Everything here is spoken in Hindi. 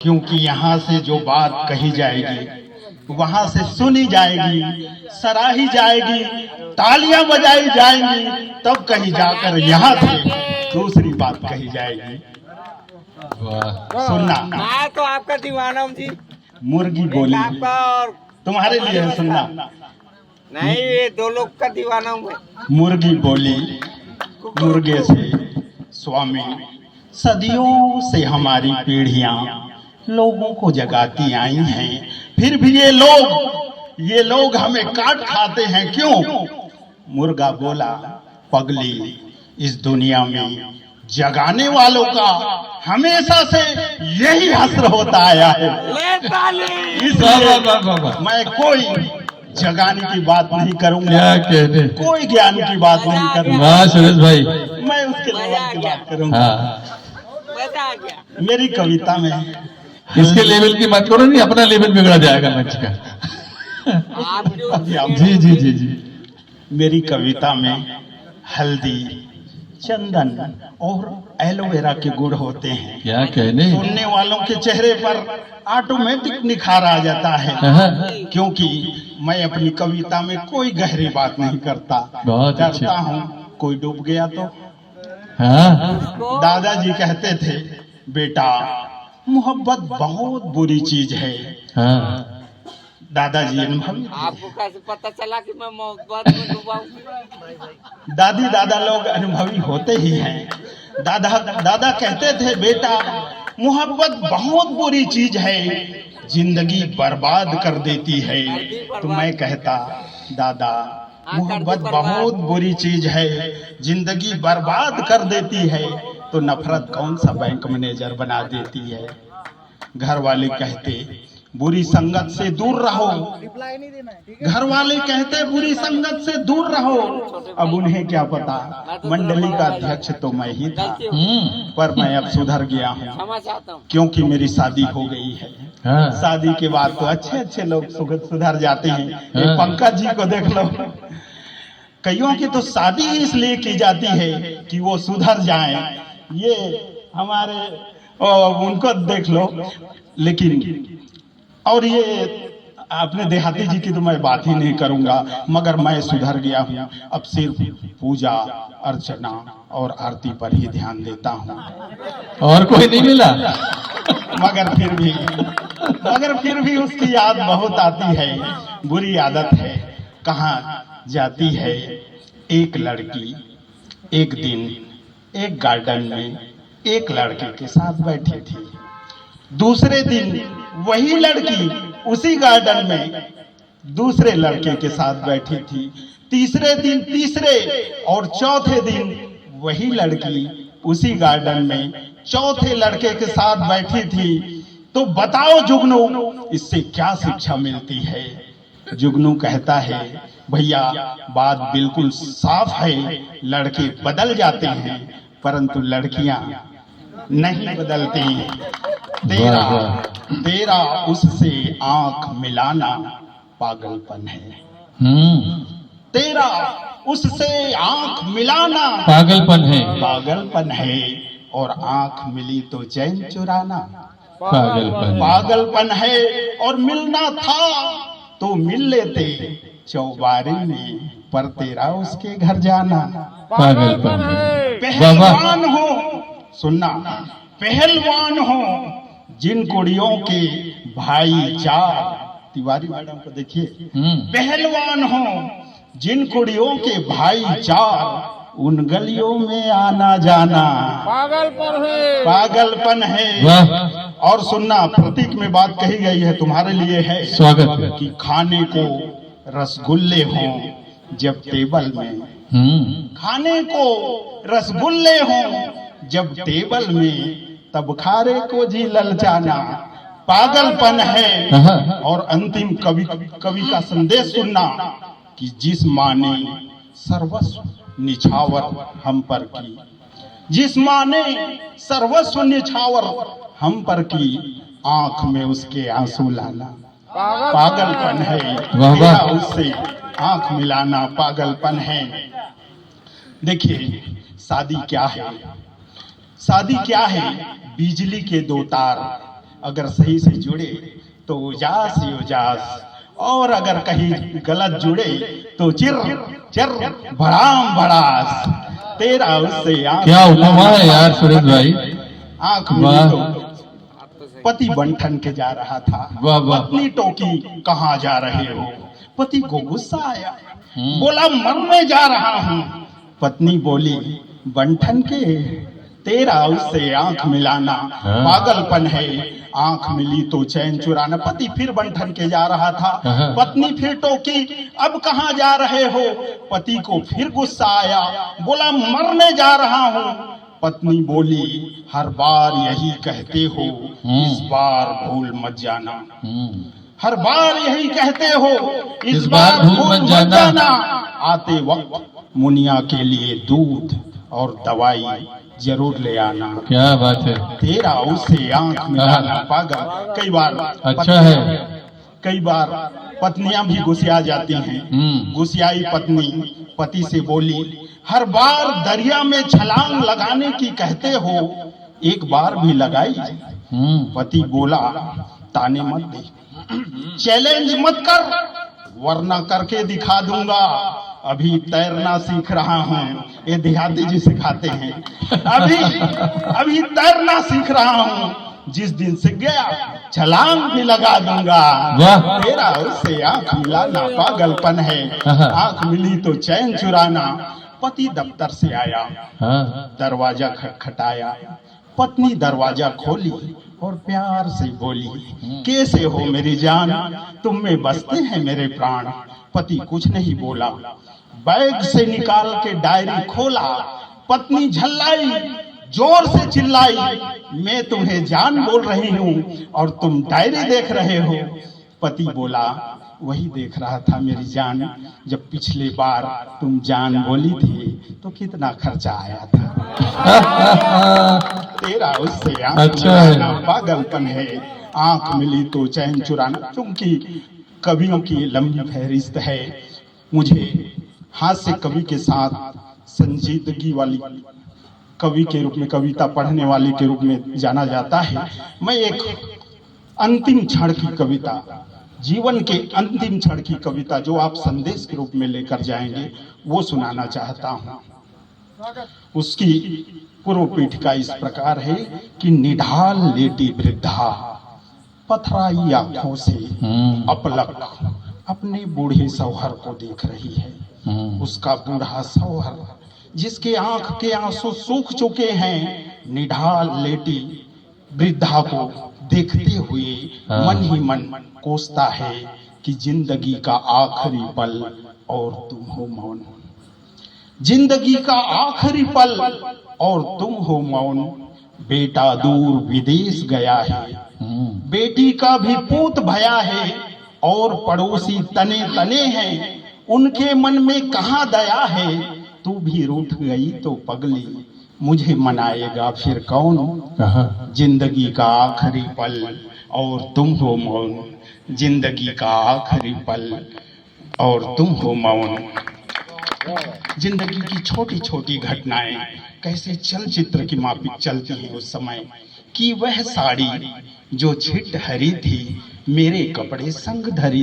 क्योंकि यहाँ से जो बात कही जाएगी वहां से सुनी जाएगी, सराही जाएगी, तालियां बजाई जाएंगी, तब कहीं जाकर यहाँ से दूसरी बात कही जाएगी। सुनना, मैं तो आपका दीवाना हूँ जी। मुर्गी बोली आपका और तुम्हारे लिए है, सुनना। नहीं, ये दो लोग का दीवाना हूँ मैं। मुर्गी बोली मुर्गे से, स्वामी सदियों से हमारी पीढ़ियां लोगों को जगाती आई हैं, फिर भी ये लोग हमें काट खाते हैं, क्यों? मुर्गा बोला, पगली, इस दुनिया में जगाने वालों का हमेशा से यही हस्र होता आया है। इसलिए मैं कोई जगाने की बात नहीं करूंगा, कोई ज्ञान की बात नहीं करूंगा। सुरेश भाई, मैं उसके लेवल की बात करूंगा। मजा आ गया। मेरी कविता में इसके लेवल की मत करो, नहीं अपना लेवल बिगड़ा जाएगा मंच का। आप जो जी जी जी जी। मेरी कविता में हल्दी, चंदन और एलोवेरा के गुण होते हैं। क्या कहने, सुनने वालों के चेहरे पर ऑटोमेटिक निखार आ जाता है, क्योंकि मैं अपनी कविता में कोई गहरी बात नहीं करता। बहुत अच्छे। डरता हूँ कोई डूब गया तो। हाँ, दादाजी कहते थे, बेटा मोहब्बत बहुत बुरी चीज है। हाँ, दादाजी अनुभवी थे। आपको कैसे पता चला कि मैं मोहब्बत में डूबा हूँ? दादी दादा लोग अनुभवी होते ही हैं। दादा कहते थे, बेटा मोहब्बत बहुत बुरी चीज है, जिंदगी बर्बाद कर देती है। तो मैं कहता, दादा मोहब्बत बहुत बुरी चीज है, जिंदगी बर्बाद कर देती है, तो नफरत कौन सा बैंक मैनेजर बना देती है। घर वाले कहते, बुरी संगत से दूर रहो। घर वाले कहते, बुरी संगत से दूर रहो। अब उन्हें क्या पता, मंडली का अध्यक्ष तो मैं ही था। पर मैं अब सुधर गया हूँ, क्षमा चाहता हूँ। क्योंकि मेरी शादी हो गई है। हाँ। शादी के बाद तो अच्छे अच्छे लोग सुधर जाते हैं। एक पंकज जी को देख लो, कईयों की तो शादी इसलिए की जाती है कि वो सुधर जाएं। ये हमारे उनको देख लो। लेकिन और ये अपने देहाती जी की तो मैं बात ही नहीं करूंगा, मगर मैं सुधर गया हूँ। अब सिर्फ पूजा अर्चना और आरती पर ही ध्यान देता हूँ। और कोई नहीं मिला। मगर फिर भी उसकी याद बहुत आती है। बुरी आदत है, कहाँ जाती है। एक लड़की एक दिन एक गार्डन में एक लड़के के साथ बैठी थी। दूसरे दिन वही लड़की उसी गार्डन में दूसरे लड़के के साथ बैठी थी। तीसरे दिन तीसरे और चौथे दिन वही लड़की उसी गार्डन में चौथे लड़के के साथ बैठी थी। तो बताओ जुगनू, इससे क्या शिक्षा मिलती है? जुगनू कहता है, भैया बात बिल्कुल साफ है, लड़के बदल जाते हैं परंतु लड़कियां नहीं बदलती। तेरा उससे आंख मिलाना पागलपन है। तेरा उससे आंख मिलाना पागलपन है, और आंख मिली तो चैन चुराना पागलपन है। और मिलना था तो मिल लेते चौबारे में, पर तेरा उसके घर जाना पागलपन पहलवान हो। सुनना, पहलवान हो जिन कुड़ियों के भाई चार। तिवारी मैडम को देखिए, पहलवान हो जिन कुड़ियों के भाई चार, उन गलियों में आना जाना पागलपन है। और सुनना, प्रतीक में बात कही गई है, तुम्हारे लिए है। स्वागत है। कि खाने को रसगुल्ले हों जब टेबल में, खाने को रसगुल्ले हों जब टेबल में, तब खारे को जी ललचाना पागलपन है। और अंतिम कवि का संदेश सुनना, कि जिस माँ ने सर्वस्व निछावर हम पर की, जिस माँ ने सर्वस्व निछावर हम पर की, आंख में उसके आंसू लाना पागलपन है। तेरा उससे आंख मिलाना पागलपन है। देखिए, शादी क्या है? शादी क्या है? बिजली के दो तार अगर सही से जुड़े तो उजास ही उजास, और अगर कहीं गलत जुड़े तो चिर चिर भड़ाम भड़ास। तेरा उससे आंख क्या उपमा है यार सुरेश भाई। आंख मिली तो पति बंठन के जा रहा था, वाह वाह। पत्नी टोकी कहाँ जा रहे हो। पति को गुस्सा आया, बोला मरने जा रहा हूँ। पत्नी बोली बंठन के, तेरा उससे आंख मिलाना पागलपन है, आंख मिली तो चैन चुराना। पति फिर बंठन के जा रहा था, पत्नी फिर टोकी अब कहाँ जा रहे हो। पति को फिर गुस्सा आया, बोला मरने जा रहा हूँ। पत्नी बोली हर बार यही कहते हो, इस बार भूल मत जाना। हर बार यही कहते हो, इस बार भूल मत जाना। आते वक्त मुनिया के लिए दूध और दवाई जरूर ले आना। क्या बात है। तेरा उससे आंख मिलाना पागल। कई बार अच्छा है। कई बार पत्नियां भी गुस्सा जाती हैं। गुस्साई पत्नी पति से बोली हर बार दरिया में छलांग लगाने की कहते हो, एक बार भी लगाई। पति बोला ताने मत दे, चैलेंज मत कर, वरना करके दिखा दूंगा। अभी तैरना सीख रहा हूँ, ये देहाती जी सिखाते हैं। अभी तैरना सीख रहा हूँ, जिस दिन सीख गया छलांग भी लगा दूंगा। तेरा उससे आंख मिलाना पागलपन है, आंख मिली तो चैन चुराना। पति दफ्तर से आया, दरवाजा खटखटाया। पत्नी दरवाजा खोली और प्यार से बोली कैसे हो मेरी जान, तुम में बसते हैं मेरे प्राण। पति कुछ नहीं बोला, बैग से निकाल के डायरी खोला। पत्नी झल्लाई, जोर से चिल्लाई, मैं तुम्हें जान बोल रही हूँ और तुम डायरी देख रहे हो। पति बोला वही देख रहा था मेरी जान, जब पिछले बार तुम जान बोली थी तो कितना खर्चा आया था। तेरा उससे आंख मिलाना पागलपन है, आंख मिली तो चैन चुराना। क्योंकि कवियों की लंबी फहरिस्त है, मुझे हास्य कवि के साथ संजीदगी वाली कवि के रूप में, कविता पढ़ने वाले के रूप में जाना जाता है। मैं एक अंतिम क्षण की कविता, जीवन के अंतिम क्षण की कविता जो आप संदेश के रूप में लेकर जाएंगे, वो सुनाना चाहता हूँ। उसकी पूर्व पीठिका इस प्रकार है कि निढाल लेटी वृद्धा पथराई आंखों से अपलक अपने बूढ़े सौहर को देख रही है। उसका बूढ़ा सौहर जिसके आंख के आंसू सूख चुके हैं, निढाल लेटी वृद्धा को देखते हुए मन ही मन कोसता है कि जिंदगी का आखिरी पल और तुम हो मौन। जिंदगी का आखिरी पल और तुम हो मौन। बेटा दूर विदेश गया है, बेटी का भी पूत भया है, और पड़ोसी तने तने हैं, उनके मन में कहाँ दया है। तू भी रूठ गई तो पगली, मुझे मनाएगा फिर कौन। जिंदगी का आखिरी पल और तुम हो मौन, जिंदगी का आखिरी पल और तुम हो मौन। जिंदगी की छोटी छोटी घटनाएं कैसे चलचित्र की माफिक चलती हैं उस समय, कि वह साड़ी जो छिट हरी थी, मेरे कपड़े संग धरी।